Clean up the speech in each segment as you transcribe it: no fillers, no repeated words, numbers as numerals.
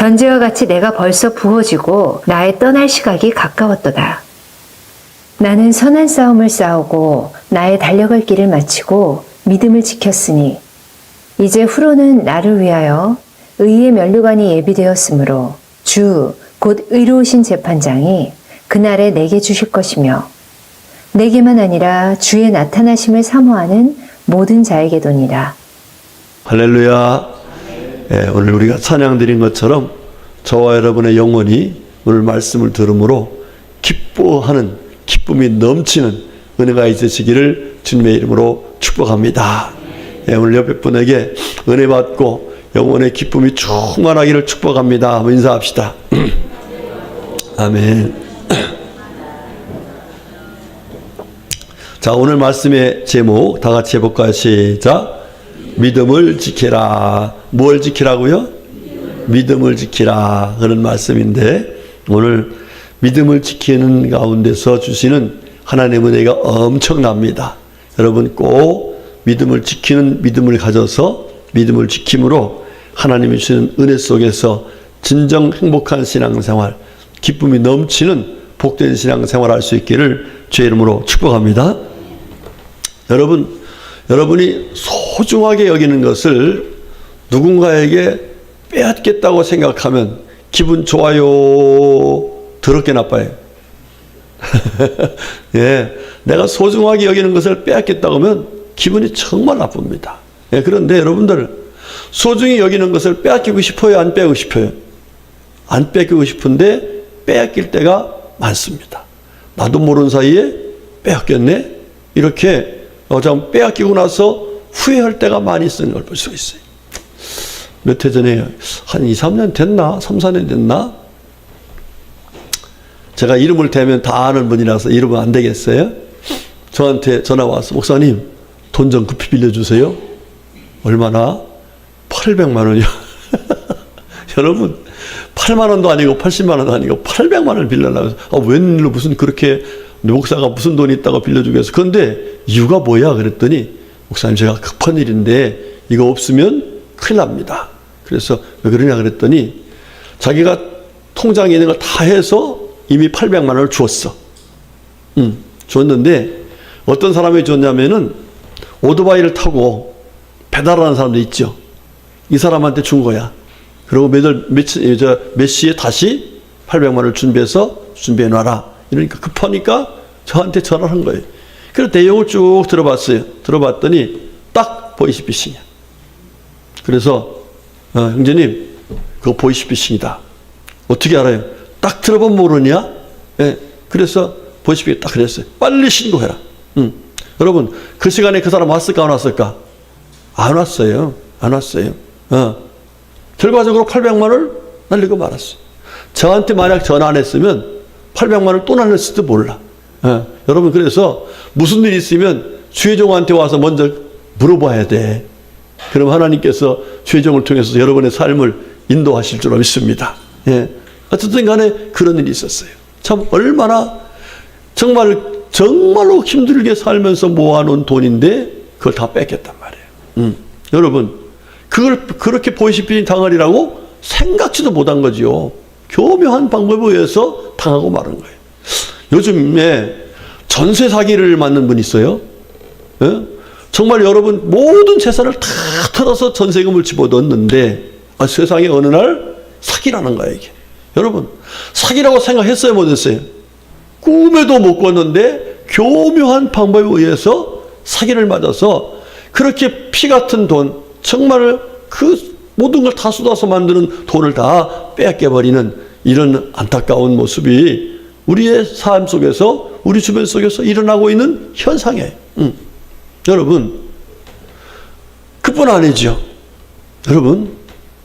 전제와 같이 내가 벌써 부어지고 나의 떠날 시각이 가까웠도다. 나는 선한 싸움을 싸우고 나의 달려갈 길을 마치고 믿음을 지켰으니 이제 후로는 나를 위하여 의의 면류관이 예비되었으므로 주 곧 의로우신 재판장이 그날에 내게 주실 것이며 내게만 아니라 주의 나타나심을 사모하는 모든 자에게도니라. 할렐루야. 오늘 우리가 찬양 드린 것처럼 저와 여러분의 영혼이 오늘 말씀을 들음으로 기뻐하는, 기쁨이 넘치는 은혜가 있으시기를 주님의 이름으로 축복합니다. 오늘 옆에 분에게 은혜 받고 영혼의 기쁨이 충만하기를 축복합니다. 한번 인사합시다. 아멘. 자, 오늘 말씀의 제목 다 같이 해볼까요? 시작. 믿음을 지키라. 뭘 지키라고요? 믿음을 지키라. 그런 말씀인데 오늘 믿음을 지키는 가운데서 주시는 하나님의 은혜가 엄청납니다. 여러분 꼭 믿음을 지키는 믿음을 가져서 믿음을 지킴으로 하나님이 주시는 은혜 속에서 진정 행복한 신앙생활, 기쁨이 넘치는 복된 신앙생활 할 수 있기를 주의 이름으로 축복합니다. 여러분이 소중하게 여기는 것을 누군가에게 빼앗겠다고 생각하면 기분 좋아요? 더럽게 나빠요? 예, 내가 소중하게 여기는 것을 빼앗겠다고 하면 기분이 정말 나쁩니다. 예, 그런데 여러분들 소중히 여기는 것을 빼앗기고 싶어요? 안 빼앗기고 싶어요? 안 뺏기고 싶은데 빼앗길 때가 많습니다. 나도 모르는 사이에 빼앗겼네? 이렇게 좀 빼앗기고 나서 후회할 때가 많이 있는 걸 볼 수 있어요. 몇 해 전에 한 2, 3년 됐나? 3, 4년 됐나? 제가 이름을 대면 다 아는 분이라서 이름은 안 되겠어요? 저한테 전화 와서 목사님 돈 좀 급히 빌려주세요. 얼마나? 800만 원이요. 여러분 8만 원도 아니고 80만 원도 아니고 800만 원을 빌려달라고. 웬일로 무슨 그렇게 목사가 무슨 돈이 있다고 빌려주겠어. 그런데 이유가 뭐야? 그랬더니 목사님 제가 급한 일인데 이거 없으면 큰일 납니다. 그래서 왜 그러냐 그랬더니 자기가 통장에 있는 걸 다 해서 이미 800만 원을 주었어. 줬는데 어떤 사람이 줬냐면은 오토바이를 타고 배달하는 사람도 있죠. 이 사람한테 준 거야. 그리고 몇 시에 다시 800만 원을 준비해 놔라. 이러니까 급하니까 저한테 전화를 한 거예요. 그래서 내용을 쭉 들어봤어요. 들어봤더니 딱 보이스피싱이야. 그래서 형제님 그거 보이스피싱이다. 어떻게 알아요? 딱 들어보면 모르냐? 예. 그래서 보이스피싱이 딱 그랬어요. 빨리 신고해라. 여러분 그 시간에 그 사람 왔을까 안 왔을까? 안 왔어요. 안 왔어요. 결과적으로 800만 원을 날리고 말았어요. 저한테 만약 전화 안 했으면 800만 원을 또 날렸을지도 몰라. 여러분 그래서 무슨 일이 있으면 주혜종한테 와서 먼저 물어봐야 돼. 그럼 하나님께서 주혜종을 통해서 여러분의 삶을 인도하실 줄 믿습니다. 예. 어쨌든 간에 그런 일이 있었어요. 참 얼마나 정말로 힘들게 살면서 모아놓은 돈인데 그걸 다 뺏겼단 말이에요. 여러분 그걸 그렇게 보이스피싱 당하리라고 생각지도 못한 거지요. 교묘한 방법에 의해서 당하고 마른 거예요. 요즘에 전세 사기를 맞는 분이 있어요. 예? 정말 여러분 모든 재산을 다 털어서 전세금을 집어넣었는데 세상에 어느 날 사기라는 거예요. 이게. 여러분 사기라고 생각했어요? 못했어요? 꿈에도 못 꿨는데 교묘한 방법에 의해서 사기를 맞아서 그렇게 피 같은 돈 정말 그 모든 걸 다 쏟아서 만드는 돈을 다 빼앗겨버리는 이런 안타까운 모습이 우리의 삶 속에서 우리 주변 속에서 일어나고 있는 현상이에요. 여러분 그뿐 아니죠. 여러분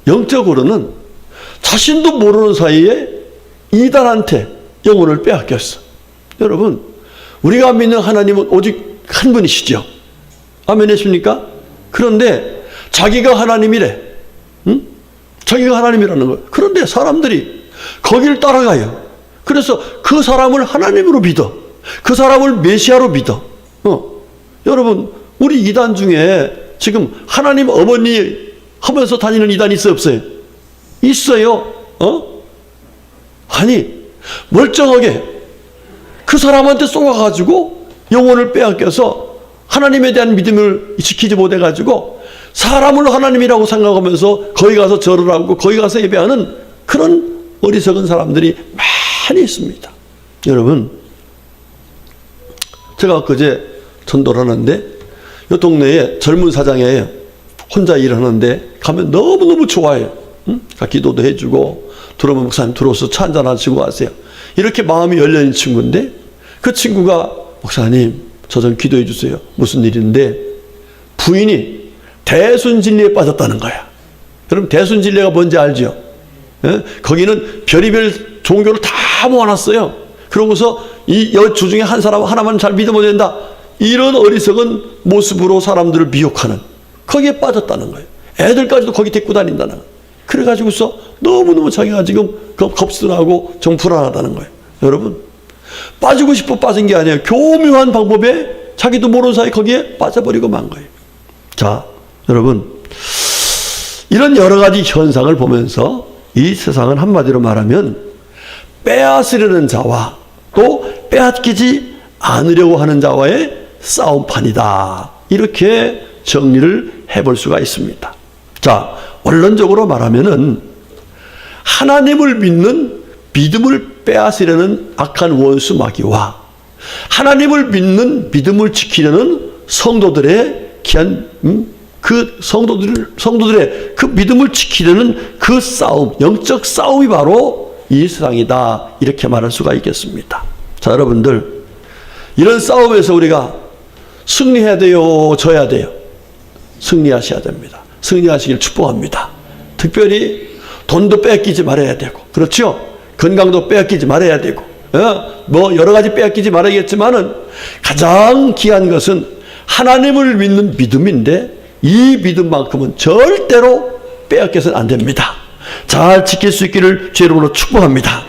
영적으로는 자신도 모르는 사이에 이단한테 영혼을 빼앗겼어. 여러분 우리가 믿는 하나님은 오직 한 분이시죠. 아멘 하십니까? 그런데 자기가 하나님이래. 자기가 하나님이라는 거예요. 그런데 사람들이 거기를 따라가요. 그래서 그 사람을 하나님으로 믿어. 그 사람을 메시아로 믿어. 여러분 우리 이단 중에 지금 하나님 어머니 하면서 다니는 이단이 있어요? 없어요? 있어요. 아니, 멀쩡하게 그 사람한테 쏘아가지고 영혼을 빼앗겨서 하나님에 대한 믿음을 지키지 못해가지고 사람을 하나님이라고 생각하면서 거기 가서 절을 하고 거기 가서 예배하는 그런 어리석은 사람들이 많이 있습니다. 여러분, 제가 그제 전도를 하는데 이 동네에 젊은 사장이에요. 혼자 일하는데 가면 너무너무 좋아해요. 응? 기도도 해주고 들어오면 목사님 들어와서 차 한잔 하시고 가세요. 이렇게 마음이 열려있는 친구인데 그 친구가 목사님 저 좀 기도해 주세요. 무슨 일인데 부인이 대순진리에 빠졌다는 거야. 그럼 대순진리가 뭔지 알죠? 예? 거기는 별의별 종교를 다 모아놨어요. 그러고서 이 여주 중에 한 사람 하나만 잘 믿으면 된다. 이런 어리석은 모습으로 사람들을 미혹하는 거기에 빠졌다는 거예요. 애들까지도 거기 데리고 다닌다는 거예요. 그래가지고서 너무너무 자기가 지금 겁스나고 좀 불안하다는 거예요. 여러분, 빠지고 싶어 빠진 게 아니에요. 교묘한 방법에 자기도 모르는 사이 거기에 빠져버리고 만 거예요. 자, 여러분, 이런 여러 가지 현상을 보면서 이 세상은 한마디로 말하면 빼앗으려는 자와 또 빼앗기지 않으려고 하는 자와의 싸움판이다. 이렇게 정리를 해볼 수가 있습니다. 자, 원론적으로 말하면은 하나님을 믿는 믿음을 빼앗으려는 악한 원수 마귀와 하나님을 믿는 믿음을 지키려는 성도들의 귀한 그 성도들의 그 믿음을 지키려는 그 싸움, 영적 싸움이 바로 이 세상이다. 이렇게 말할 수가 있겠습니다. 자, 여러분들, 이런 싸움에서 우리가 승리해야 돼요, 져야 돼요? 승리하셔야 됩니다. 승리하시길 축복합니다. 특별히 돈도 뺏기지 말아야 되고, 그렇죠? 건강도 빼앗기지 말아야 되고, 뭐 여러 가지 빼앗기지 말아야겠지만은 가장 귀한 것은 하나님을 믿는 믿음인데 이 믿음만큼은 절대로 빼앗겨서는 안 됩니다. 잘 지킬 수 있기를 주의 이름으로 축복합니다.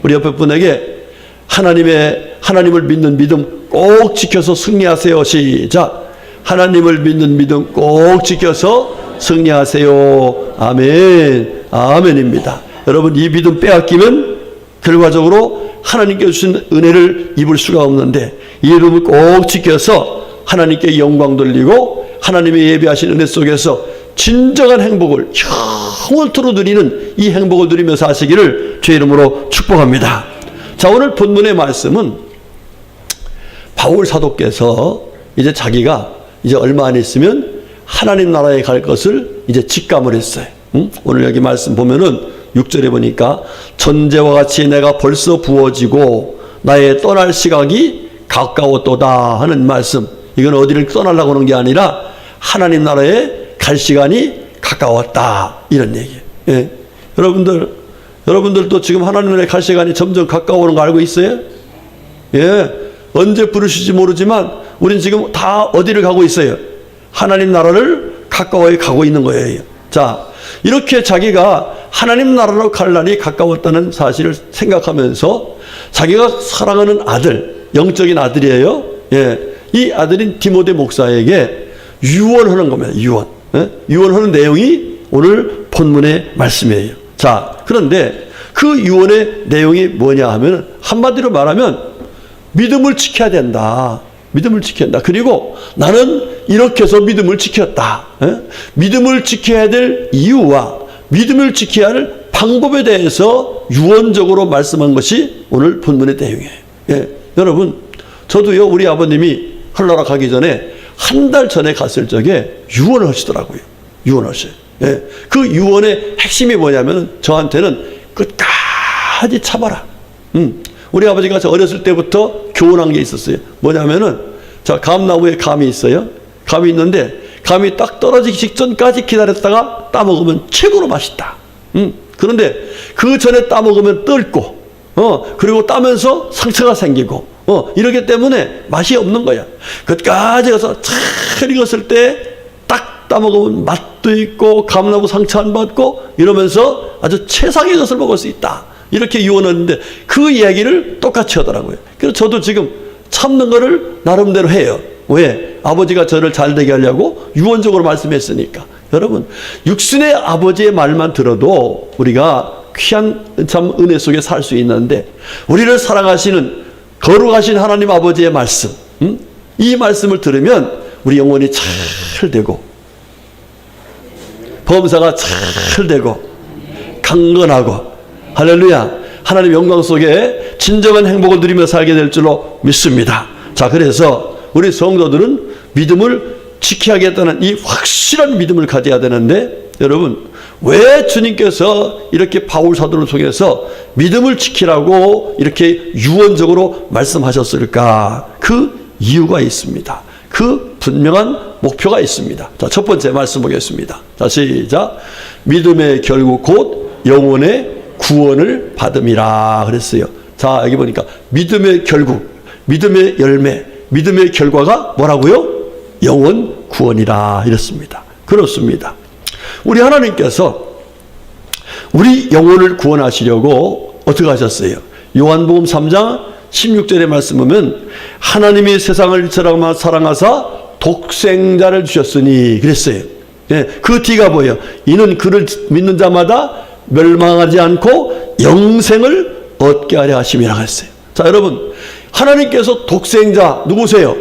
우리 옆에 분에게 하나님을 믿는 믿음 꼭 지켜서 승리하세요. 시작. 하나님을 믿는 믿음 꼭 지켜서 승리하세요. 아멘. 아멘입니다. 여러분, 이 믿음 빼앗기면 결과적으로 하나님께 주신 은혜를 입을 수가 없는데 이 믿음을 꼭 지켜서 하나님께 영광 돌리고 하나님의 예비하신 은혜 속에서 진정한 행복을 영원토록 누리는 이 행복을 누리면서 하시기를 주의 이름으로 축복합니다. 자, 오늘 본문의 말씀은 바울 사도께서 이제 자기가 이제 얼마 안 있으면 하나님 나라에 갈 것을 이제 직감을 했어요. 오늘 여기 말씀 보면은 6절에 보니까 전제와 같이 내가 벌써 부어지고 나의 떠날 시각이 가까웠도다 하는 말씀. 이건 어디를 떠나려고 하는 게 아니라 하나님 나라에 갈 시간이 가까웠다 이런 얘기예요. 예. 여러분들도 지금 하나님 나라에 갈 시간이 점점 가까워오는 거 알고 있어요? 예. 언제 부르실지 모르지만 우린 지금 다 어디를 가고 있어요? 하나님 나라를 가까워에 가고 있는 거예요. 자, 이렇게 자기가 하나님 나라로 갈 날이 가까웠다는 사실을 생각하면서 자기가 사랑하는 아들, 영적인 아들이에요. 예. 이 아들인 디모데 목사에게 유언하는 겁니다. 유언. 예? 유언하는 내용이 오늘 본문의 말씀이에요. 자, 그런데 그 유언의 내용이 뭐냐 하면 한마디로 말하면 믿음을 지켜야 된다. 믿음을 지켜야 한다. 그리고 나는 이렇게 해서 믿음을 지켰다. 예? 믿음을 지켜야 될 이유와 믿음을 지켜야 할 방법에 대해서 유언적으로 말씀한 것이 오늘 본문의 내용이에요. 예. 여러분, 저도요, 우리 아버님이 헐나라 가기 전에 한 달 전에 갔을 적에 유언을 하시더라고요. 유언하셔요. 예. 그 유언의 핵심이 뭐냐면 저한테는 끝까지 참아라. 우리 아버지가 저 어렸을 때부터 교훈한 게 있었어요. 뭐냐면은 자, 감나무에 감이 있어요. 감이 있는데 감이 딱 떨어지기 직전까지 기다렸다가 따먹으면 최고로 맛있다. 그런데 그 전에 따먹으면 뜰고 그리고 따면서 상처가 생기고 이러기 때문에 맛이 없는 거야. 끝까지 가서 잘 익었을 때 딱 따먹으면 맛도 있고 감나무 상처 안 받고 이러면서 아주 최상의 것을 먹을 수 있다. 이렇게 유언했는데 그 이야기를 똑같이 하더라고요. 그래서 저도 지금 참는 거를 나름대로 해요. 왜? 아버지가 저를 잘 되게 하려고 유언적으로 말씀했으니까. 여러분, 육신의 아버지의 말만 들어도 우리가 귀한 참 은혜 속에 살 수 있는데, 우리를 사랑하시는 거룩하신 하나님 아버지의 말씀, 이 말씀을 들으면 우리 영혼이 잘 되고, 범사가 잘 되고, 강건하고, 할렐루야, 하나님 영광 속에 진정한 행복을 누리며 살게 될 줄로 믿습니다. 자, 그래서 우리 성도들은 믿음을 지켜야겠다는 이 확실한 믿음을 가져야 되는데, 여러분, 왜 주님께서 이렇게 바울 사도를 통해서 믿음을 지키라고 이렇게 유언적으로 말씀하셨을까? 그 이유가 있습니다. 그 분명한 목표가 있습니다. 자, 첫 번째 말씀 보겠습니다. 자, 시작. 믿음의 결국 곧 영혼의 구원을 받음이라 그랬어요. 자, 여기 보니까 믿음의 결국, 믿음의 열매, 믿음의 결과가 뭐라고요? 영혼 구원이라 이랬습니다. 그렇습니다. 우리 하나님께서 우리 영혼을 구원하시려고 어떻게 하셨어요? 요한복음 3장 16절의 말씀 보면 하나님이 세상을 사랑하사 독생자를 주셨으니 그랬어요. 예, 그 뒤가 뭐예요? 이는 그를 믿는 자마다 멸망하지 않고 영생을 얻게 하려 하심이라고 했어요. 자, 여러분, 하나님께서 독생자 누구세요?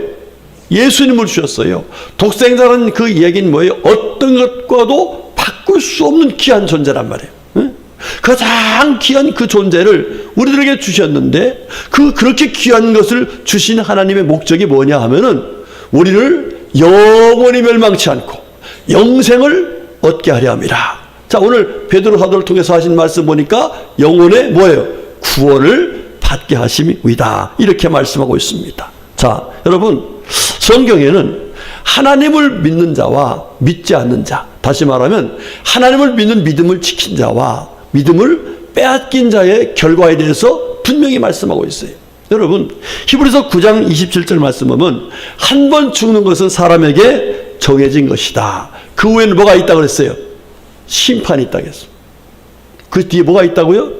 예수님을 주셨어요. 독생자는 그 얘기는 뭐예요? 어떤 것과도 바꿀 수 없는 귀한 존재란 말이에요. 응? 가장 귀한 그 존재를 우리들에게 주셨는데, 그렇게 귀한 것을 주신 하나님의 목적이 뭐냐 하면은 우리를 영원히 멸망치 않고 영생을 얻게 하려 함이라. 자, 오늘 베드로 사도를 통해서 하신 말씀 보니까 영혼의 뭐예요? 구원을 받게 하심이다. 이렇게 말씀하고 있습니다. 자, 여러분, 성경에는 하나님을 믿는 자와 믿지 않는 자, 다시 말하면 하나님을 믿는 믿음을 지킨 자와 믿음을 빼앗긴 자의 결과에 대해서 분명히 말씀하고 있어요. 여러분, 히브리서 9장 27절 말씀 보면 한 번 죽는 것은 사람에게 정해진 것이다. 그 후에는 뭐가 있다고 그랬어요? 심판이 있다고 했어요. 그 뒤에 뭐가 있다고요?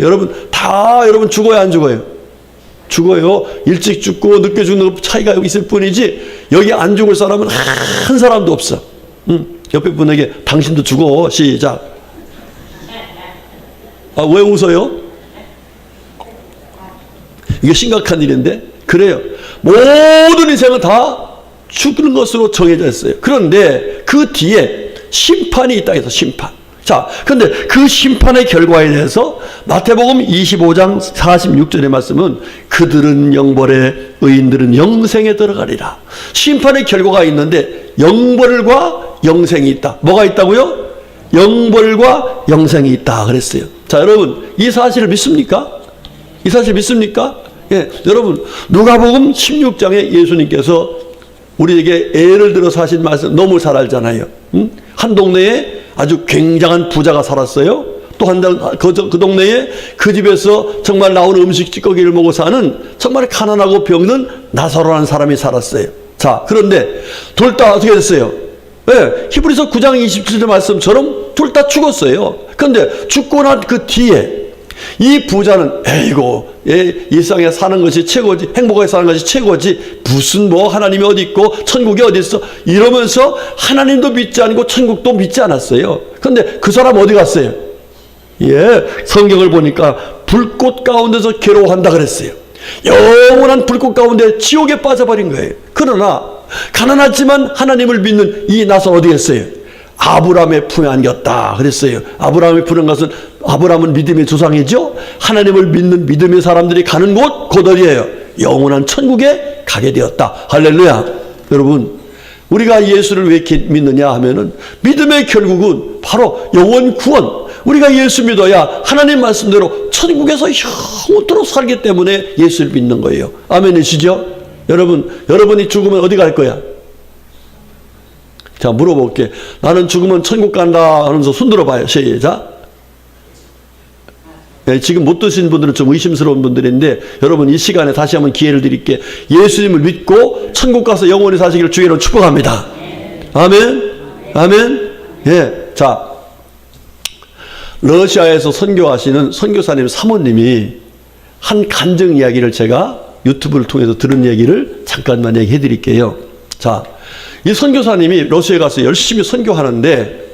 여러분 죽어야 안 죽어요? 죽어요. 일찍 죽고 늦게 죽는 차이가 있을 뿐이지 여기 안 죽을 사람은 한 사람도 없어. 옆에 분에게 당신도 죽어. 시작. 아, 왜 웃어요? 이게 심각한 일인데. 그래요. 모든 인생은 다 죽는 것으로 정해져 있어요. 그런데 그 뒤에 심판이 있다 해서 심판. 자, 그런데 그 심판의 결과에 대해서 마태복음 25장 46절의 말씀은 그들은 영벌에 의인들은 영생에 들어가리라. 심판의 결과가 있는데 영벌과 영생이 있다. 뭐가 있다고요? 영벌과 영생이 있다 그랬어요. 자, 여러분, 이 사실을 믿습니까? 이 사실 믿습니까? 예, 여러분, 누가복음 16장에 예수님께서 우리에게 예를 들어서 하신 말씀 너무 잘 알잖아요. 한 동네에 아주 굉장한 부자가 살았어요. 또 그 동네에 그 집에서 정말 나오는 음식 찌꺼기를 먹고 사는 정말 가난하고 병든 나사로라는 사람이 살았어요. 자, 그런데 둘 다 어떻게 됐어요? 네, 히브리서 9장 27절 말씀처럼 둘 다 죽었어요. 그런데 죽고 난 그 뒤에 이 부자는 에이고, 일상에 사는 것이 최고지, 행복하게 사는 것이 최고지, 무슨 뭐 하나님이 어디 있고 천국이 어디 있어 이러면서 하나님도 믿지 않고 천국도 믿지 않았어요. 그런데 그 사람 어디 갔어요? 예, 성경을 보니까 불꽃 가운데서 괴로워한다 그랬어요. 영원한 불꽃 가운데 지옥에 빠져버린 거예요. 그러나 가난하지만 하나님을 믿는 이 나서 어디 했어요? 아브라함의 품에 안겼다 그랬어요. 아브라함의 품은 것은, 아브라함은 믿음의 조상이죠. 하나님을 믿는 믿음의 사람들이 가는 곳, 곧 어디예요? 영원한 천국에 가게 되었다. 할렐루야. 여러분, 우리가 예수를 왜 이렇게 믿느냐 하면은 믿음의 결국은 바로 영원 구원. 우리가 예수 믿어야 하나님 말씀대로 천국에서 영원토록 살기 때문에 예수를 믿는 거예요. 아멘이시죠? 여러분이 죽으면 어디 갈 거야? 자, 물어볼게. 나는 죽으면 천국 간다 하면서 손 들어봐요. 시작. 네, 지금 못 드신 분들은 좀 의심스러운 분들인데, 여러분 이 시간에 다시 한번 기회를 드릴게. 예수님을 믿고 천국 가서 영원히 사시기를 주의로 축복합니다. 아멘. 아멘. 예. 자, 러시아에서 선교하시는 선교사님 사모님이 한 간증 이야기를 제가 유튜브를 통해서 들은 얘기를 잠깐만 얘기해 드릴게요. 자, 이 선교사님이 러시아에 가서 열심히 선교하는데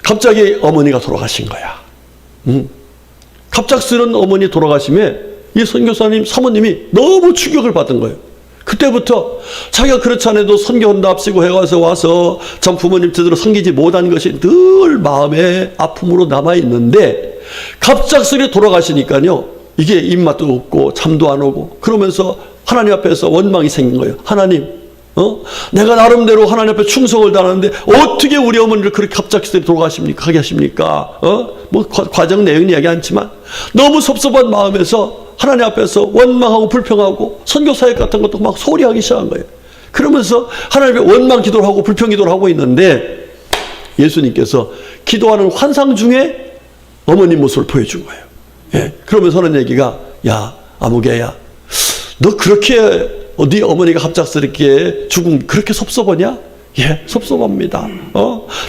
갑자기 어머니가 돌아가신 거야. 갑작스런 어머니 돌아가심에 이 선교사님 사모님이 너무 충격을 받은 거예요. 그때부터 자기가 그렇지 않아도 선교한다 앞시고 해가서 와서 전 부모님 제대로 섬기지 못한 것이 늘 마음에 아픔으로 남아있는데 갑작스레 돌아가시니까요, 이게 입맛도 없고 잠도 안 오고 그러면서 하나님 앞에서 원망이 생긴 거예요. 하나님, 내가 나름대로 하나님 앞에 충성을 다하는데 어떻게 우리 어머니를 그렇게 갑작스레 돌아가십니까? 하게 하십니까? 뭐 과정 내용은 이야기 않지만 너무 섭섭한 마음에서 하나님 앞에서 원망하고 불평하고 선교사역 같은 것도 막 소리하기 시작한 거예요. 그러면서 하나님의 원망 기도를 하고 불평 기도를 하고 있는데 예수님께서 기도하는 환상 중에 어머니 모습을 보여준 거예요. 예. 그러면서 하는 얘기가, 야, 아무개야, 너 그렇게 네 어머니가 갑작스럽게 죽음 그렇게 섭섭하냐? 예, 섭섭합니다.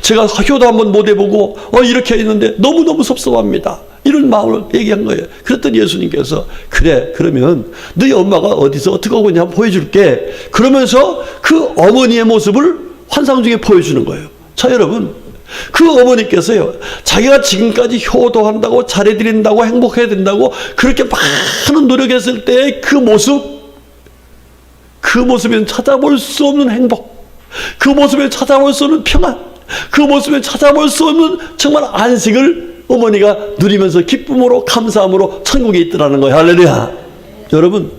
제가 효도 한번 못 해보고 이렇게 했는데 너무너무 섭섭합니다. 이런 마음을 얘기한 거예요. 그랬더니 예수님께서, 그래, 그러면 너희 엄마가 어디서 어떻게 하고 있냐 한번 보여줄게. 그러면서 그 어머니의 모습을 환상 중에 보여주는 거예요. 자, 여러분, 그 어머니께서요, 자기가 지금까지 효도한다고 잘해드린다고 행복해야 된다고 그렇게 많은 노력했을 때의 그 모습에는 찾아볼 수 없는 행복, 그 모습에 찾아볼 수 없는 평안, 그 모습에 찾아볼 수 없는 정말 안식을 어머니가 누리면서 기쁨으로 감사함으로 천국에 있더라는 거예요. 할렐루야. 여러분,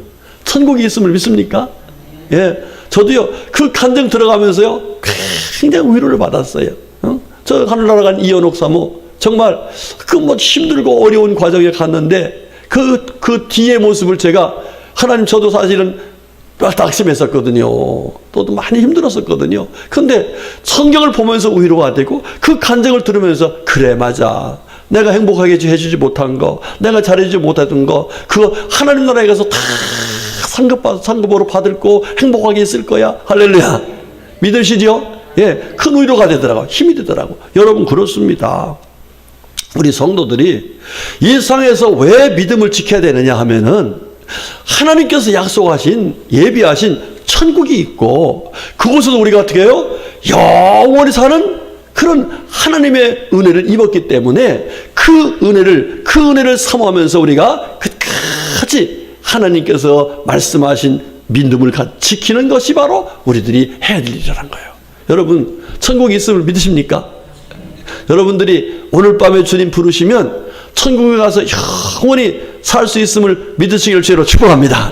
천국에 있음을 믿습니까? 예, 저도요 그 간증 들어가면서요 굉장히 위로를 받았어요. 저 하늘나라 간 이현옥 사모, 정말 그 뭐 힘들고 어려운 과정에 갔는데 그 뒤의 모습을 제가, 하나님, 저도 사실은 낙심했었거든요. 또도 많이 힘들었었거든요. 근데 성경을 보면서 위로가 되고 그 간증을 들으면서, 그래, 맞아, 내가 행복하게 해주지 못한 거, 내가 잘해주지 못했던 거, 그거 하나님 나라에 가서 다 상급으로 받을 거, 행복하게 있을 거야. 할렐루야. 믿으시죠? 예, 큰 위로가 되더라고요. 힘이 되더라고요. 여러분, 그렇습니다. 우리 성도들이 이 세상에서 왜 믿음을 지켜야 되느냐 하면은, 하나님께서 약속하신, 예비하신 천국이 있고, 그곳에서 우리가 어떻게 해요? 영원히 사는 그런 하나님의 은혜를 입었기 때문에 그 은혜를 사모하면서 우리가 끝까지 하나님께서 말씀하신 믿음을 지키는 것이 바로 우리들이 해야 될 일이라는 거예요. 여러분, 천국이 있음을 믿으십니까? 여러분들이 오늘 밤에 주님 부르시면 천국에 가서 영원히 살 수 있음을 믿으시기를 주로 축복합니다.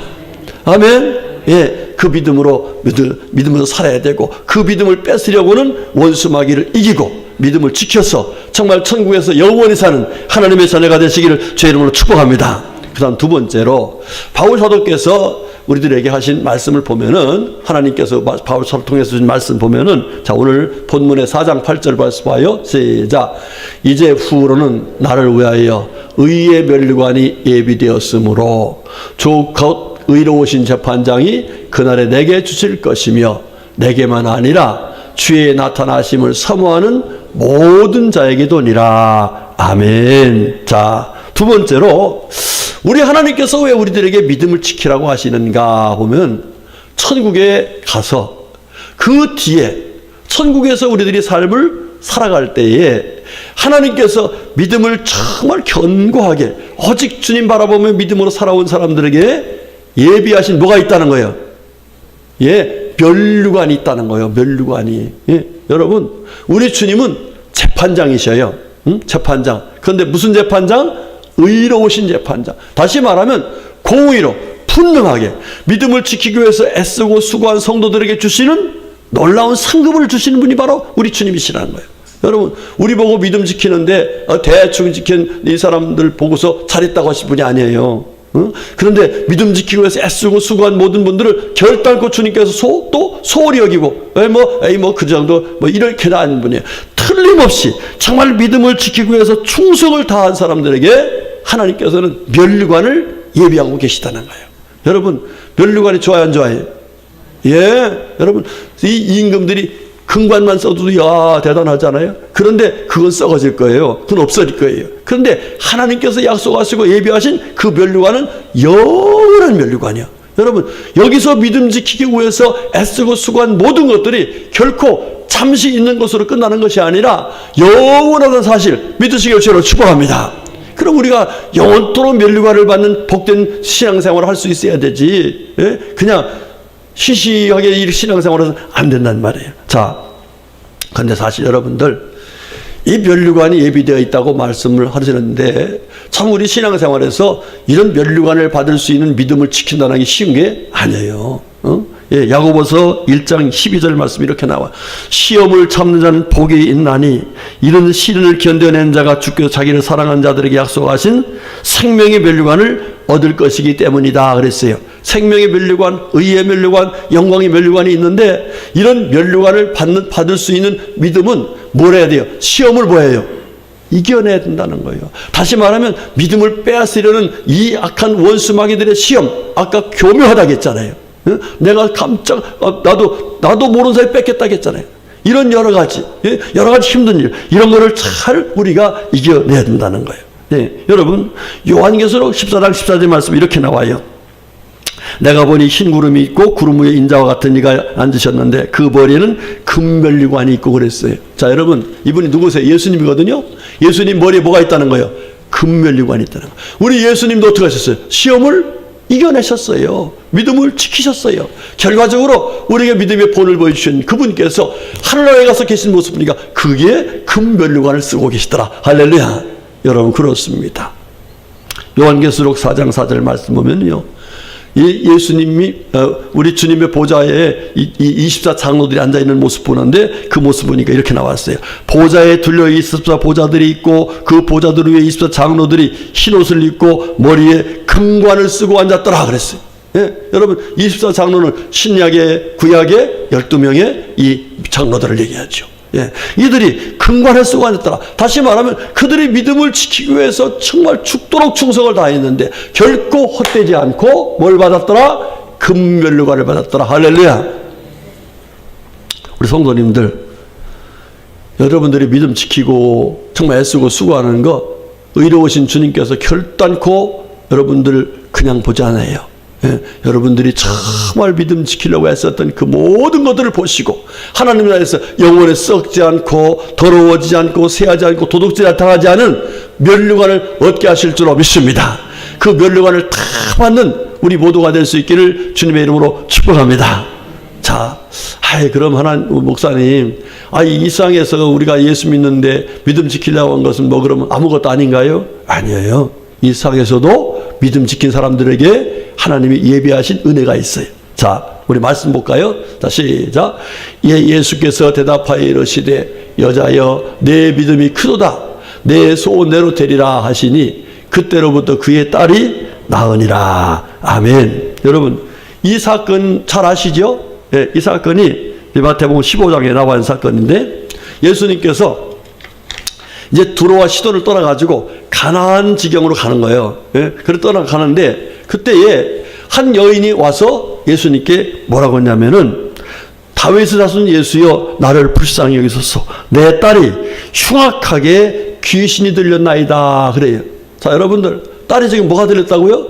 아멘. 예, 그 믿음으로 살아야 되고, 그 믿음을 뺏으려고는 원수 마귀를 이기고 믿음을 지켜서 정말 천국에서 영원히 사는 하나님의 자녀가 되시기를 주의 이름으로 축복합니다. 그 다음 두 번째로, 바울 사도께서 우리들에게 하신 말씀을 보면은, 하나님께서 바울 사도를 통해서 주신 말씀 보면은, 자, 오늘 본문의 4장 8절 말씀 봐요. 시작. 이제 후로는 나를 위하여 의의 면류관이 예비되었으므로 주 곧 의로우신 재판장이 그날에 내게 주실 것이며, 내게만 아니라 주의 나타나심을 사모하는 모든 자에게도니라. 아멘. 자, 두 번째로, 우리 하나님께서 왜 우리들에게 믿음을 지키라고 하시는가 보면, 천국에 가서 그 뒤에 천국에서 우리들이 삶을 살아갈 때에 하나님께서 믿음을 정말 견고하게 오직 주님 바라보며 믿음으로 살아온 사람들에게 예비하신 뭐가 있다는 거예요? 예, 면류관이 있다는 거예요. 면류관이. 예, 여러분, 우리 주님은 재판장이셔요. 재판장. 그런데 무슨 재판장? 의로우신 재판장. 다시 말하면 공의로 분명하게 믿음을 지키기 위해서 애쓰고 수고한 성도들에게 주시는 놀라운 상급을 주시는 분이 바로 우리 주님이시라는 거예요. 여러분, 우리 보고 믿음 지키는데 대충 지킨 이 사람들 보고서 잘했다고 하실 분이 아니에요. 그런데 믿음 지키기 위해서 애쓰고 수고한 모든 분들을 결단코 주님께서 또 소홀히 여기고, 그 정도 이렇게 하는 분이에요. 틀림없이 정말 믿음을 지키기 위해서 충성을 다한 사람들에게 하나님께서는 면류관을 예비하고 계시다는 거예요. 여러분, 면류관이 좋아요, 안 좋아요? 예, 여러분, 이 임금들이 금관만 써도 대단하잖아요. 그런데 그건 썩어질 거예요. 그건 없어질 거예요. 그런데 하나님께서 약속하시고 예비하신 그 면류관은 영원한 면류관이야. 여러분, 여기서 믿음 지키기 위해서 애쓰고 수고한 모든 것들이 결코 잠시 있는 것으로 끝나는 것이 아니라 영원하다는 사실 믿으시길 주로 축복합니다. 그럼 우리가 영원토록 면류관을 받는 복된 신앙생활을 할 수 있어야 되지. 예? 그냥 시시하게 이 신앙생활은 안 된단 말이에요. 자, 근데 사실 여러분들 이 면류관이 예비되어 있다고 말씀을 하시는데 참 우리 신앙생활에서 이런 면류관을 받을 수 있는 믿음을 지킨다는 게 쉬운 게 아니에요. 예, 야고보서 1장 12절 말씀 이렇게 나와. 시험을 참는 자는 복이 있나니 이런 시련을 견뎌낸 자가 주께서 자기를 사랑한 자들에게 약속하신 생명의 면류관을 얻을 것이기 때문이다 그랬어요. 생명의 면류관, 의의 면류관, 영광의 면류관이 있는데 이런 면류관을 받을 수 있는 믿음은 뭘 해야 돼요? 시험을 뭐 해요? 이겨내야 된다는 거예요. 다시 말하면 믿음을 빼앗으려는 이 악한 원수 마귀들의 시험, 아까 교묘하다고 했잖아요. 내가 깜짝 나도 모르는 사이에 뺏겠다고 했잖아요. 이런 여러 가지 힘든 일, 이런 거를 잘 우리가 이겨내야 된다는 거예요. 네, 여러분 요한계시록 14장 14절 말씀 이렇게 나와요. 내가 보니 흰 구름이 있고 구름 위에 인자와 같은 이가 앉으셨는데 그 머리에는 금면류관이 있고 그랬어요. 자, 여러분 이분이 누구세요? 예수님이거든요. 예수님 머리에 뭐가 있다는 거예요? 금면류관이 있다는 거예요. 우리 예수님도 어떻게 하셨어요? 시험을 이겨내셨어요. 믿음을 지키셨어요. 결과적으로 우리에게 믿음의 본을 보여주신 그분께서 하늘나라에 가서 계신 모습 보니까 그게 금면류관을 쓰고 계시더라. 할렐루야. 여러분 그렇습니다. 요한계시록 4장 4절 말씀 보면요, 예수님이 우리 주님의 보좌에 이 24장로들이 앉아있는 모습 보는데 그 모습 보니까 이렇게 나왔어요. 보좌에 둘러 24보좌들이 있고 그 보좌들 위에 24장로들이 흰옷을 입고 머리에 금관을 쓰고 앉았더라 그랬어요. 예? 여러분 24장로는 신약의 구약의 12명의 이 장로들을 얘기하죠. 예, 이들이 금관을 쓰고 앉았더라. 다시 말하면 그들이 믿음을 지키기 위해서 정말 죽도록 충성을 다했는데 결코 헛되지 않고 뭘 받았더라? 금면류관을 받았더라. 할렐루야. 우리 성도님들, 여러분들이 믿음 지키고 정말 애쓰고 수고하는 거 의로우신 주님께서 결단코 여러분들 그냥 보지 않아요. 예, 여러분들이 정말 믿음 지키려고 했었던 그 모든 것들을 보시고 하나님 나라에서 영혼에 썩지 않고 더러워지지 않고 새하지 않고 도둑질에 당하지 않은 면류관을 얻게 하실 줄로 믿습니다. 그 면류관을 다 받는 우리 모두가 될 수 있기를 주님의 이름으로 축복합니다. 자, 그럼 목사님, 이 세상에서 우리가 예수 믿는데 믿음 지키려고 한 것은 뭐 그러면 아무것도 아닌가요? 아니에요. 이 세상에서도 믿음 지킨 사람들에게 하나님이 예비하신 은혜가 있어요. 자, 우리 말씀 볼까요? 자, 시작. 예수께서 대답하여 이르시되 여자여 내 믿음이 크도다. 내 소원대로 되리라 하시니 그때로부터 그의 딸이 나으니라. 아멘. 여러분 이 사건 잘 아시죠? 예, 이 사건이 마태복음 15장에 나와 있는 사건인데 예수님께서 이제 두로와 시돈을 떠나가지고 가나안 지경으로 가는 거예요. 예? 그래 떠나가는데 그때에 한 여인이 와서 예수님께 뭐라고 했냐면은 다윗의 자손 예수여 나를 불쌍히 여기소서 내 딸이 흉악하게 귀신이 들렸나이다 그래요. 자, 여러분들 딸이 지금 뭐가 들렸다고요?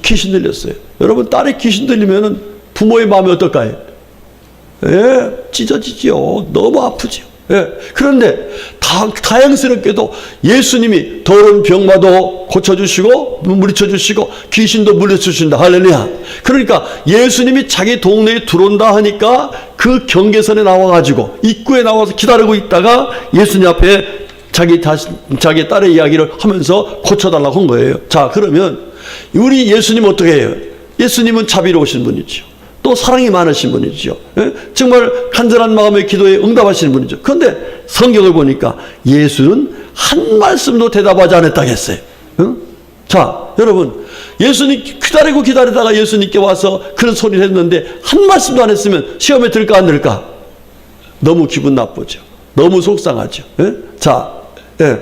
귀신 들렸어요. 여러분 딸이 귀신 들리면은 부모의 마음이 어떨까요? 예, 찢어지지요. 너무 아프지요. 예, 그런데 다행스럽게도 예수님이 더러운 병마도 고쳐주시고 물리쳐주시고 귀신도 물리쳐주신다. 할렐루야. 그러니까 예수님이 자기 동네에 들어온다 하니까 그 경계선에 나와가지고 입구에 나와서 기다리고 있다가 예수님 앞에 자기 딸의 이야기를 하면서 고쳐달라고 한 거예요. 자, 그러면 우리 예수님 어떻게 해요? 예수님은 자비로우신 분이죠. 또 사랑이 많으신 분이죠. 예? 정말 간절한 마음의 기도에 응답하시는 분이죠. 그런데 성경을 보니까 예수는 한 말씀도 대답하지 않았다고 했어요. 응? 자, 여러분 예수님 기다리다가 예수님께 와서 그런 소리를 했는데 한 말씀도 안 했으면 시험에 들까 안 들까? 너무 기분 나쁘죠. 너무 속상하죠. 예? 자, 예.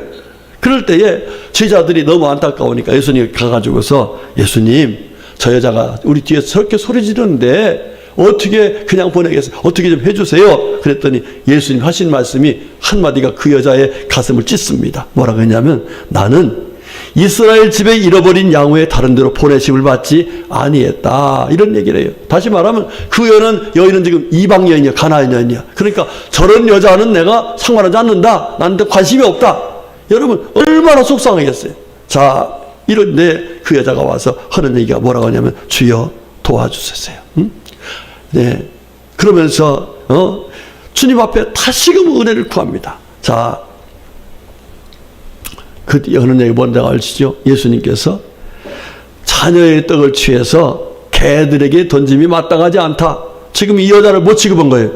그럴 때에 제자들이 너무 안타까우니까 예수님 가가지고서 예수님 저 여자가 우리 뒤에서 저렇게 소리 지르는데 어떻게 그냥 보내겠어요? 어떻게 좀 해주세요. 그랬더니 예수님 하신 말씀이 한마디가 그 여자의 가슴을 찢습니다. 뭐라고 했냐면 나는 이스라엘 집에 잃어버린 양 외에 다른 데로 보내심을 받지 아니했다. 이런 얘기를 해요. 다시 말하면 그 여인은 지금 이방 여인이야. 가나안 여인이야. 그러니까 저런 여자는 내가 상관하지 않는다. 나한테 관심이 없다. 여러분 얼마나 속상하겠어요. 자, 이런데 그 여자가 와서 하는 얘기가 뭐라고 하냐면 주여 도와주세요. 네. 그러면서 주님 앞에 다시금 은혜를 구합니다. 자, 그 하는 얘기 뭔지 아시죠? 예수님께서 자녀의 떡을 취해서 개들에게 던짐이 마땅하지 않다. 지금 이 여자를 뭐 취급한 거예요?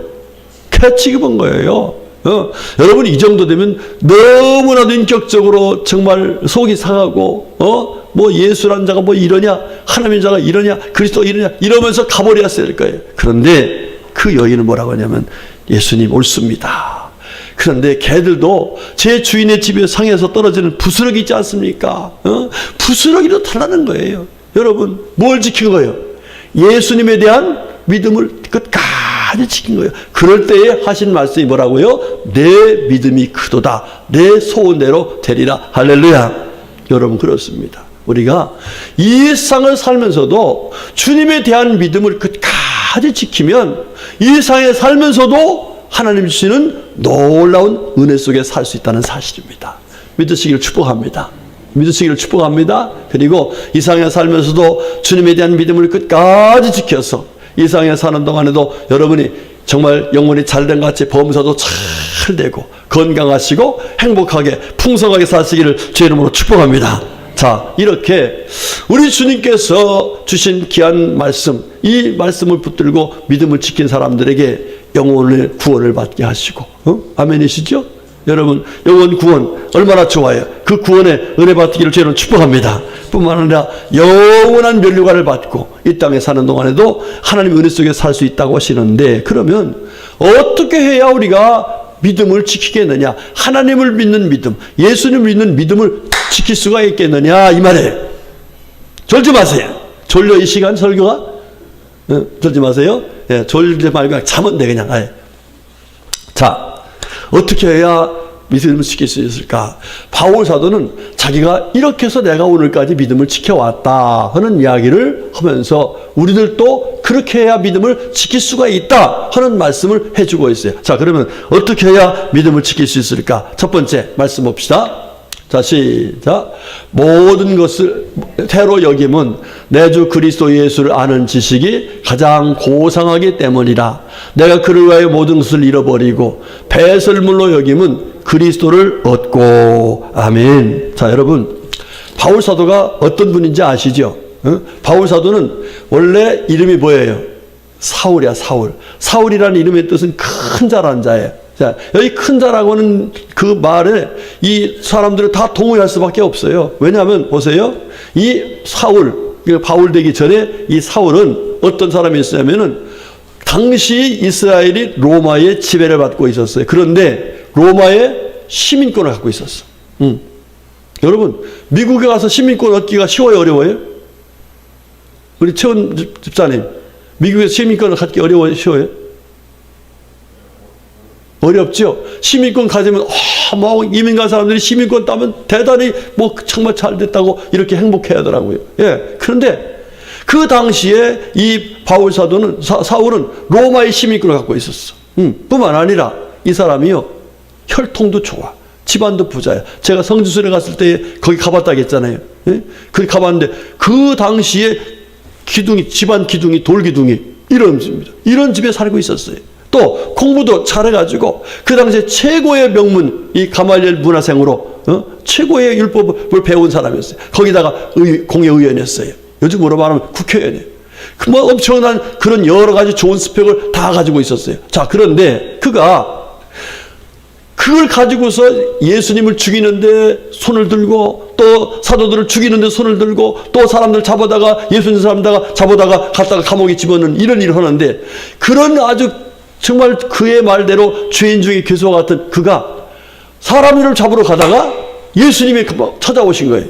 개 취급한 거예요. 여러분 이 정도 되면 너무나도 인격적으로 정말 속이 상하고 뭐 예수란 자가 뭐 이러냐, 하나님의 자가 이러냐, 그리스도 이러냐 이러면서 가버렸어야 될 거예요. 그런데 그 여인은 뭐라고 하냐면 예수님 옳습니다. 그런데 개들도 제 주인의 집에 상에서 떨어지는 부스러기 있지 않습니까? 부스러기도 달라는 거예요. 여러분 뭘 지킨 거예요? 예수님에 대한 믿음을 끝까지 지킨 거예요. 그럴 때에 하신 말씀이 뭐라고요? 내 믿음이 크도다. 내 소원대로 되리라. 할렐루야. 여러분 그렇습니다. 우리가 이 세상을 살면서도 주님에 대한 믿음을 끝까지 지키면 이 세상에 살면서도 하나님 주시는 놀라운 은혜 속에 살 수 있다는 사실입니다. 믿으시기를 축복합니다. 믿으시기를 축복합니다. 그리고 이 세상에 살면서도 주님에 대한 믿음을 끝까지 지켜서 이 세상에 사는 동안에도 여러분이 정말 영혼이 잘된 같이 범사도 잘 되고 건강하시고 행복하게 풍성하게 사시기를 주의 이름으로 축복합니다. 자, 이렇게 우리 주님께서 주신 귀한 말씀, 이 말씀을 붙들고 믿음을 지킨 사람들에게 영혼의 구원을 받게 하시고, 아멘이시죠? 여러분, 영혼 구원 얼마나 좋아요. 그 구원의 은혜 받기를 저희는 축복합니다. 뿐만 아니라 영원한 면류관을 받고 이 땅에 사는 동안에도 하나님의 은혜 속에 살 수 있다고 하시는데, 그러면 어떻게 해야 우리가 믿음을 지키겠느냐? 하나님을 믿는 믿음, 예수님을 믿는 믿음을 지킬 수가 있겠느냐? 이 말이에요. 졸지 마세요. 졸려 이 시간 설교가? 졸지 마세요. 예, 졸지 말고 그냥 자면 돼 그냥. 예. 자, 어떻게 해야 믿음을 지킬 수 있을까? 바울 사도는 자기가 이렇게 해서 내가 오늘까지 믿음을 지켜왔다 하는 이야기를 하면서 우리들도 그렇게 해야 믿음을 지킬 수가 있다 하는 말씀을 해주고 있어요. 자, 그러면 어떻게 해야 믿음을 지킬 수 있을까? 첫 번째 말씀 봅시다. 자, 시작. 모든 것을 태로 여김은 내 주 그리스도 예수를 아는 지식이 가장 고상하기 때문이라. 내가 그를 위하여 모든 것을 잃어버리고 배설물로 여김은 그리스도를 얻고. 아멘. 자, 여러분, 바울 사도가 어떤 분인지 아시죠? 바울 사도는 원래 이름이 뭐예요? 사울이야, 사울. 사울이라는 이름의 뜻은 큰 자라는 자예요. 자, 여기 큰 자라고 하는 그 말에 이 사람들은 다 동의할 수밖에 없어요. 왜냐하면 보세요. 이 사울, 바울 되기 전에 이 사울은 어떤 사람이었냐면은 당시 이스라엘이 로마의 지배를 받고 있었어요. 그런데 로마의 시민권을 갖고 있었어. 여러분, 미국에 가서 시민권 얻기가 쉬워요, 어려워요? 우리 최원 집사님, 미국에서 시민권을 갖기 어려워요, 쉬워요? 어렵죠? 시민권 가지면, 뭐, 이민 간 사람들이 시민권 따면 대단히 뭐, 정말 잘 됐다고 이렇게 행복해 하더라고요. 예. 그런데 그 당시에 이 바울 사도는, 사울은 로마의 시민권을 갖고 있었어. 뿐만 아니라 이 사람이요, 혈통도 좋아. 집안도 부자야. 제가 성지순례 갔을 때 거기 가봤다고 했잖아요. 예? 거기 가봤는데 그 당시에 기둥이, 집안 기둥이, 돌 기둥이 이런 집입니다. 이런 집에 살고 있었어요. 또 공부도 잘해가지고 그 당시에 최고의 명문 이 가말리엘 문화생으로 최고의 율법을 배운 사람이었어요. 거기다가 공회의원이었어요. 요즘 뭐로 말하면 국회의원이에요. 뭐 엄청난 그런 여러 가지 좋은 스펙을 다 가지고 있었어요. 자, 그런데 그가 그걸 가지고서 예수님을 죽이는데 손을 들고 또 사도들을 죽이는데 손을 들고 또 사람들 잡아다가 예수님 사람다가 잡아다가 갔다가 감옥에 집어넣는 이런 일을 하는데, 그런 아주 정말 그의 말대로 죄인 중에 괴수와 같은 그가 사람을 잡으러 가다가 예수님이 찾아오신 거예요.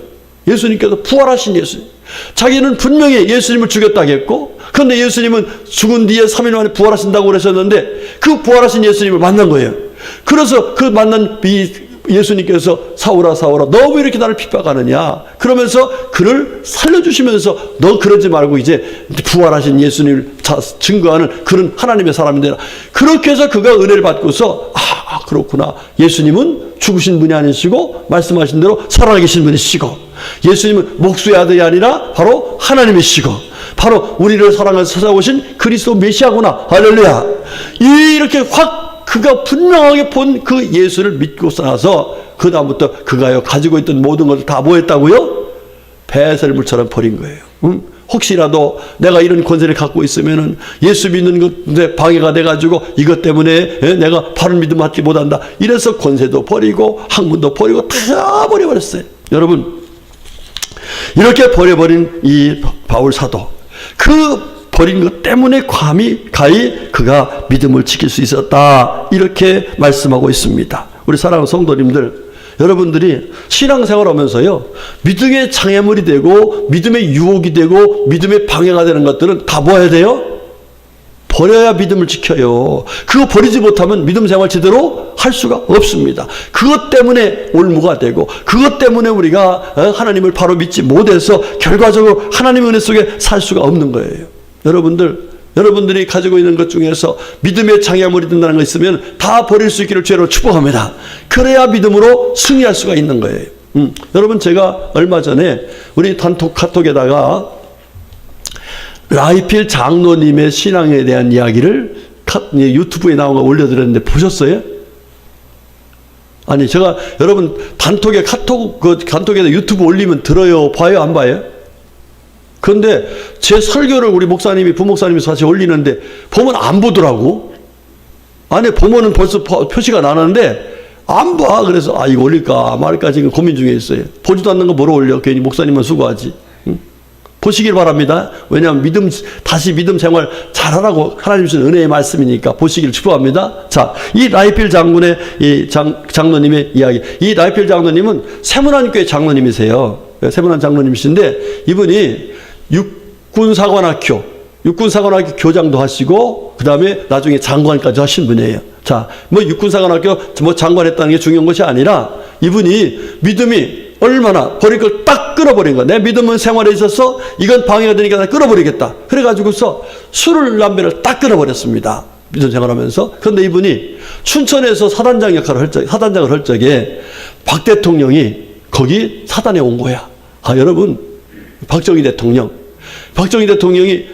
예수님께서 부활하신 예수님. 자기는 분명히 예수님을 죽였다고 했고, 그런데 예수님은 죽은 뒤에 3일 만에 부활하신다고 그러셨는데 그 부활하신 예수님을 만난 거예요. 그래서 그 만난 이 예수님께서 사울아 사울아 너 왜 이렇게 나를 핍박하느냐 그러면서 그를 살려주시면서 너 그러지 말고 이제 부활하신 예수님을 증거하는 그런 하나님의 사람이 되라. 그렇게 해서 그가 은혜를 받고서 그렇구나, 예수님은 죽으신 분이 아니시고 말씀하신 대로 살아계신 분이시고 예수님은 목수의 아들이 아니라 바로 하나님이시고 바로 우리를 사랑해서 찾아오신 그리스도 메시아구나. 할렐루야. 이렇게 확 그가 분명하게 본 그 예수를 믿고 나서 그 다음부터 그가 가지고 있던 모든 것을 다 뭐 했다고요? 배설물처럼 버린 거예요. 혹시라도 내가 이런 권세를 갖고 있으면은 예수 믿는 것에 방해가 돼가지고 이것 때문에 내가 바른 믿음 받지 못한다. 이래서 권세도 버리고 학문도 버리고 다 버려버렸어요. 여러분, 이렇게 버려버린 이 바울 사도, 그 버린 것 때문에 가히 그가 믿음을 지킬 수 있었다. 이렇게 말씀하고 있습니다. 우리 사랑하는 성도님들, 여러분들이 신앙생활 하면서요, 믿음의 장애물이 되고 믿음의 유혹이 되고 믿음의 방해가 되는 것들은 다 뭐 해야 돼요? 버려야 믿음을 지켜요. 그거 버리지 못하면 믿음 생활 제대로 할 수가 없습니다. 그것 때문에 올무가 되고 그것 때문에 우리가 하나님을 바로 믿지 못해서 결과적으로 하나님의 은혜 속에 살 수가 없는 거예요. 여러분들이 가지고 있는 것 중에서 믿음의 장애물이 된다는 거 있으면 다 버릴 수 있기를 죄로 축복합니다. 그래야 믿음으로 승리할 수가 있는 거예요. 여러분, 제가 얼마 전에 우리 단톡 카톡에다가 라이필 장로님의 신앙에 대한 이야기를 유튜브에 나온 거 올려드렸는데 보셨어요? 아니, 제가 여러분 단톡에 단톡에다 유튜브 올리면 들어요, 봐요, 안 봐요? 그런데 제 설교를 우리 목사님이, 부목사님이 같이 올리는데 보면 안 보더라고. 안에 보면은 벌써 표시가 나는데 안 봐. 그래서 이거 올릴까 말까 지금 고민 중에 있어요. 보지도 않는 거 뭐로 올려? 괜히 목사님만 수고하지. 응? 보시길 바랍니다. 왜냐하면 다시 믿음 생활 잘하라고 하나님 주신 은혜의 말씀이니까 보시길 축복합니다. 자, 이 라이필 장군의 장로님의 이야기. 이 라이필 장로님은 세문안교회 장로님이세요. 세문안 장로님이신데 이분이 육군사관학교 교장도 하시고 그 다음에 나중에 장관까지 하신 분이에요. 자, 육군사관학교 장관했다는 게 중요한 것이 아니라 이분이 믿음이 얼마나 버릴 걸 딱 끊어버린 거야. 내 믿음은 생활에 있어서 이건 방해가 되니까 나 끊어버리겠다. 그래가지고서 술을 담배를 딱 끊어버렸습니다. 믿음 생활하면서. 그런데 이분이 춘천에서 사단장을 할 적에 박 대통령이 거기 사단에 온 거야. 여러분, 박정희 대통령이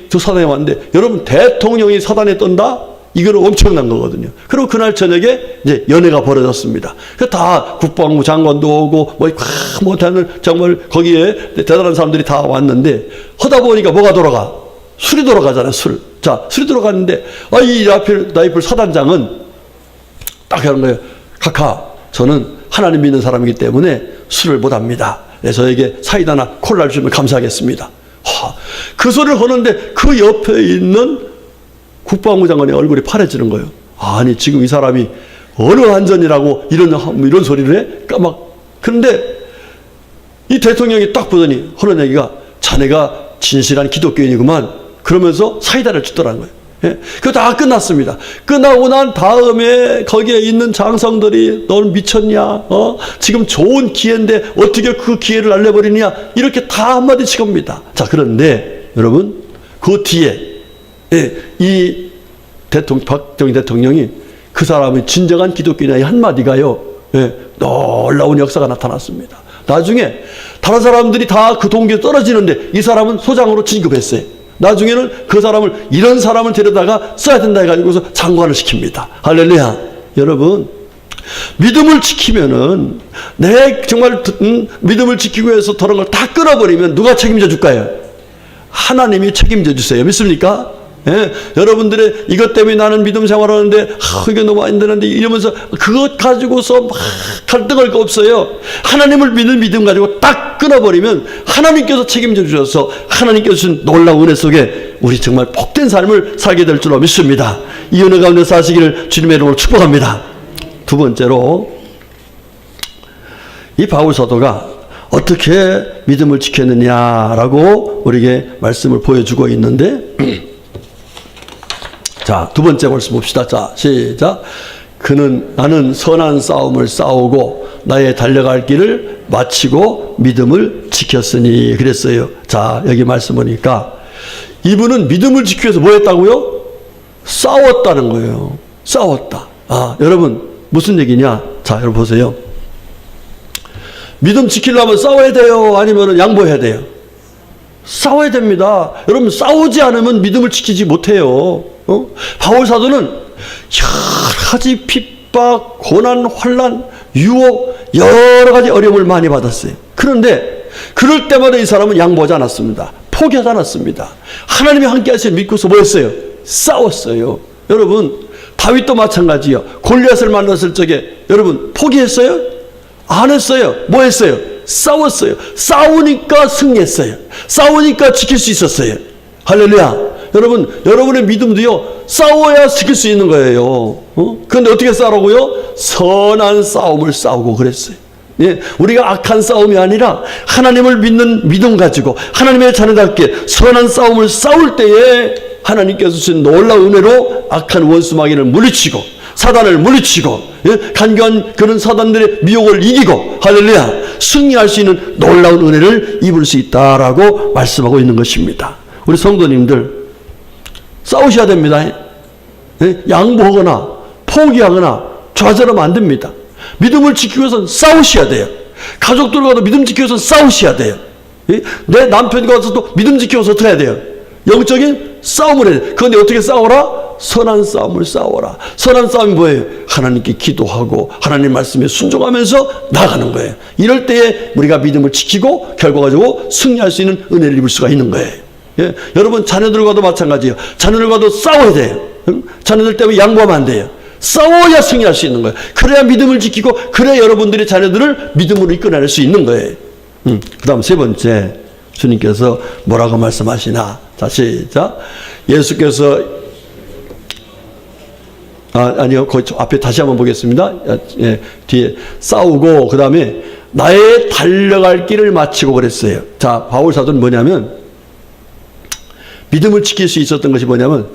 저 사단에 왔는데, 여러분, 대통령이 사단에 떤다? 이거는 엄청난 거거든요. 그리고 그날 저녁에 이제 연회가 벌어졌습니다. 다 국방부 장관도 오고, 못하는 정말 거기에 대단한 사람들이 다 왔는데, 하다 보니까 뭐가 돌아가? 술이 돌아가잖아요, 술. 자, 술이 돌아갔는데, 이 라이플 사단장은 딱 하는 거예요. 카카, 저는 하나님 믿는 사람이기 때문에 술을 못 합니다. 저에게 사이다나 콜라를 주면 감사하겠습니다. 그 소리를 하는데 그 옆에 있는 국방부 장관의 얼굴이 파래지는 거예요. 아니, 지금 이 사람이 어느 안전이라고 이런 소리를 해? 그런데 이 대통령이 딱 보더니 하는 얘기가, 자네가 진실한 기독교인이구만. 그러면서 사이다를 주더라는 거예요. 예? 그거 다 끝났습니다. 끝나고 난 다음에 거기에 있는 장성들이 너는 미쳤냐? 지금 좋은 기회인데 어떻게 그 기회를 날려버리냐? 이렇게 다 한마디씩 합니다. 자, 그런데 여러분, 그 뒤에 이 박정희 대통령이 그 사람이 진정한 기독교인의 한마디가요, 놀라운 역사가 나타났습니다. 나중에 다른 사람들이 다 그 동기에 떨어지는데 이 사람은 소장으로 진급했어요. 나중에는 그 사람을, 이런 사람을 데려다가 써야 된다 해가지고서 장관을 시킵니다. 할렐루야. 여러분, 믿음을 지키면은, 정말 믿음을 지키기 위해서 저런 걸 다 끊어버리면 누가 책임져 줄까요? 하나님이 책임져 주세요. 믿습니까? 예, 여러분들의 이것 때문에 나는 믿음 생활하는데 이게 너무 안 되는데 이러면서 그것 가지고서 막 갈등할 거 없어요. 하나님을 믿는 믿음 가지고 딱 끊어버리면 하나님께서 책임져 주셔서 하나님께서 주신 놀라운 은혜 속에 우리 정말 복된 삶을 살게 될 줄로 믿습니다. 이 은혜 가운데 사시기를 주님의 이름으로 축복합니다. 두 번째로, 이 바울 사도가 어떻게 믿음을 지켰느냐라고 우리에게 말씀을 보여주고 있는데, 자, 두 번째 말씀 봅시다. 자, 시작. 나는 선한 싸움을 싸우고 나의 달려갈 길을 마치고 믿음을 지켰으니 그랬어요. 자, 여기 말씀 보니까 이분은 믿음을 지키기 위해서 뭐 했다고요? 싸웠다는 거예요. 싸웠다. 아, 여러분 무슨 얘기냐? 자, 여러분 보세요. 믿음 지키려면 싸워야 돼요? 아니면 양보해야 돼요? 싸워야 됩니다. 여러분 싸우지 않으면 믿음을 지키지 못해요. 바울 사도는 여러 가지 핍박, 고난, 환난, 유혹, 여러 가지 어려움을 많이 받았어요. 그런데 그럴 때마다 이 사람은 양보하지 않았습니다. 포기하지 않았습니다. 하나님이 함께 하시는 믿고서 뭐 했어요? 싸웠어요. 여러분 다윗도 마찬가지요. 골리앗을 만났을 적에 여러분 포기했어요? 안 했어요. 뭐 했어요? 싸웠어요. 싸우니까 승리했어요. 싸우니까 지킬 수 있었어요. 할렐루야. 여러분, 여러분의 믿음도요, 싸워야 지킬 수 있는 거예요. 그런데 어떻게 싸우라고요? 선한 싸움을 싸우고 그랬어요. 예, 우리가 악한 싸움이 아니라 하나님을 믿는 믿음 가지고 하나님의 자녀답게 선한 싸움을 싸울 때에 하나님께서 주신 놀라운 은혜로 악한 원수 마귀를 물리치고 사단을 물리치고, 예, 간교한 그런 사단들의 미혹을 이기고 할렐루야 승리할 수 있는 놀라운 은혜를 입을 수 있다라고 말씀하고 있는 것입니다. 우리 성도님들 싸우셔야 됩니다. 예? 양보하거나 포기하거나 좌절하면 안 됩니다. 믿음을 지키기 위해서는 싸우셔야 돼요. 가족들과도 믿음 지키기 위해서는 싸우셔야 돼요. 예? 내 남편과도 믿음 지키기 위해서 어떻게 해야 돼요? 영적인 싸움을 해야 돼요. 그런데 어떻게 싸워라? 선한 싸움을 싸워라. 선한 싸움이 뭐예요? 하나님께 기도하고 하나님 말씀에 순종하면서 나가는 거예요. 이럴 때에 우리가 믿음을 지키고 결과적으로 승리할 수 있는 은혜를 입을 수가 있는 거예요. 예? 여러분 자녀들과도 마찬가지예요. 자녀들과도 싸워야 돼요. 자녀들 때문에 양보하면 안 돼요. 싸워야 승리할 수 있는 거예요. 그래야 믿음을 지키고 그래야 여러분들이 자녀들을 믿음으로 이끌어낼 수 있는 거예요. 그 다음 세 번째 주님께서 뭐라고 말씀하시나. 자, 시작. 예수께서 아니요. 거기 앞에 다시 한번 보겠습니다. 예, 뒤에 싸우고 그 다음에 나의 달려갈 길을 마치고 그랬어요. 자, 바울 사도는 뭐냐면 믿음을 지킬 수 있었던 것이 뭐냐면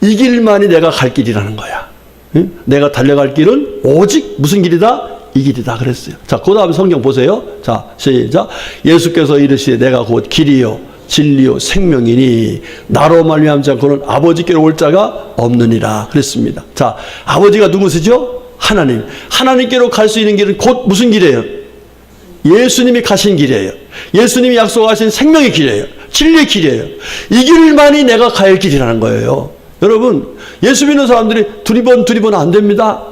이 길만이 내가 갈 길이라는 거야. 응? 내가 달려갈 길은 오직 무슨 길이다? 이 길이다 그랬어요. 자, 그 다음에 성경 보세요. 자, 시작. 예수께서 이르시되 내가 곧 길이요 진리요 생명이니 나로 말미암지 않고는 아버지께로 올 자가 없느니라 그랬습니다. 자, 아버지가 누구시죠? 하나님. 하나님께로 갈 수 있는 길은 곧 무슨 길이에요? 예수님이 가신 길이에요. 예수님이 약속하신 생명의 길이에요. 진리의 길이에요. 이 길만이 내가 갈 길이라는 거예요. 여러분, 예수 믿는 사람들이 두리번 안 됩니다.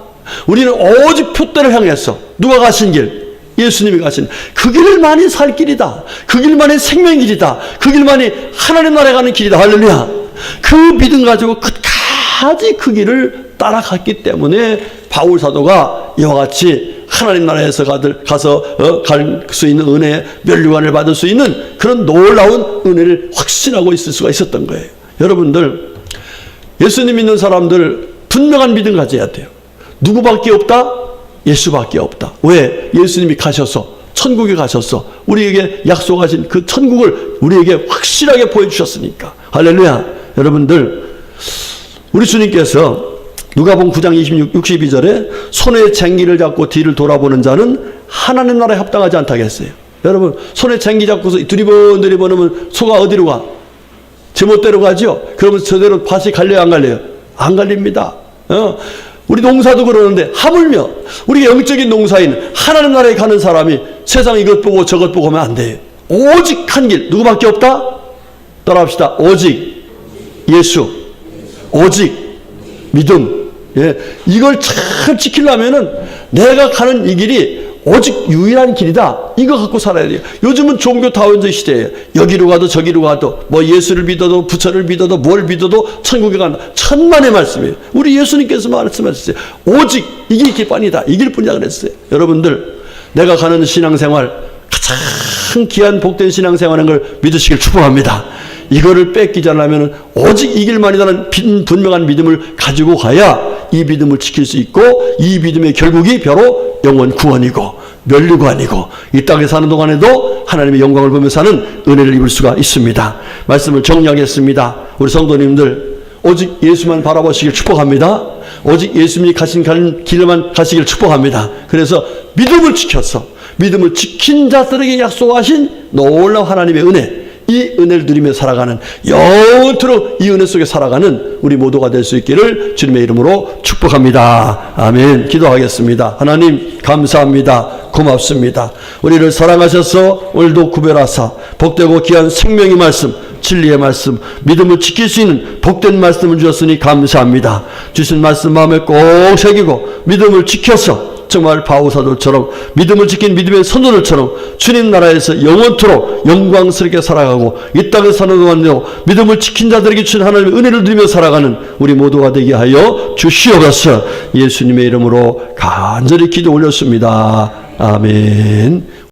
우리는 오직 표대를 향해서 누가 가신 길? 예수님이 가신 그 길만이 살 길이다. 그 길만이 생명의 길이다. 그 길만이 하나님 나라에 가는 길이다. 할렐루야. 그 믿음 가지고 끝까지 그 길을 따라갔기 때문에 바울 사도가 이와 같이 하나님 나라에서 가서 갈 수 있는 은혜, 면류관을 받을 수 있는 그런 놀라운 은혜를 확신하고 있을 수가 있었던 거예요. 여러분들, 예수님 믿는 사람들 분명한 믿음 가져야 돼요. 누구밖에 없다? 예수밖에 없다. 왜? 예수님이 가셔서 천국에 가셔서 우리에게 약속하신 그 천국을 우리에게 확실하게 보여주셨으니까. 할렐루야. 여러분들, 우리 주님께서 누가복음 9장 62절에 손에 쟁기를 잡고 뒤를 돌아보는 자는 하나님 나라에 합당하지 않다고 했어요. 여러분, 손에 쟁기 잡고서 두리번 하면 소가 어디로 가? 제멋대로 가죠? 그러면 저대로 밭이 갈려요, 안 갈려요? 안 갈립니다. 우리 농사도 그러는데 하물며 우리 영적인 농사인 하나님 나라에 가는 사람이 세상 이것 보고 저것 보고 하면 안 돼요. 오직 한 길. 누구밖에 없다? 따라합시다. 오직 예수. 오직 믿음. 예, 이걸 참 지키려면은 내가 가는 이 길이 오직 유일한 길이다. 이거 갖고 살아야 돼요. 요즘은 종교 다원주의 시대예요. 여기로 가도 저기로 가도 뭐 예수를 믿어도 부처를 믿어도 뭘 믿어도 천국에 간다. 천만의 말씀이에요. 우리 예수님께서 말씀하셨어요. 오직 이 길이 길뿐이다. 이 길뿐이다 그랬어요. 여러분들, 내가 가는 신앙생활 가장 귀한 복된 신앙생활인 걸 믿으시길 축복합니다. 이거를 뺏기지 않으면 오직 이 길만이라는 분명한 믿음을 가지고 가야 이 믿음을 지킬 수 있고 이 믿음의 결국이 바로 영원 구원이고 면류관이고 이 땅에 사는 동안에도 하나님의 영광을 보며 사는 은혜를 입을 수가 있습니다. 말씀을 정리하겠습니다. 우리 성도님들, 오직 예수만 바라보시길 축복합니다. 오직 예수님이 가신 길만 가시길 축복합니다. 그래서 믿음을 지켜서 믿음을 지킨 자들에게 약속하신 놀라운 하나님의 은혜, 이 은혜를 누리며 살아가는, 영원토록 이 은혜 속에 살아가는 우리 모두가 될 수 있기를 주님의 이름으로 축복합니다. 아멘. 기도하겠습니다. 하나님 감사합니다. 고맙습니다. 우리를 사랑하셔서 오늘도 구별하사 복되고 귀한 생명의 말씀, 진리의 말씀, 믿음을 지킬 수 있는 복된 말씀을 주셨으니 감사합니다. 주신 말씀 마음에 꼭 새기고 믿음을 지켜서 정말 바오사들처럼 믿음을 지킨 믿음의 선도들처럼 주님 나라에서 영원토록 영광스럽게 살아가고 이 땅에 사는 동안요 믿음을 지킨 자들에게 주신 하나님의 은혜를 누리며 살아가는 우리 모두가 되게 하여 주시옵소서. 예수님의 이름으로 간절히 기도 올렸습니다. 아멘.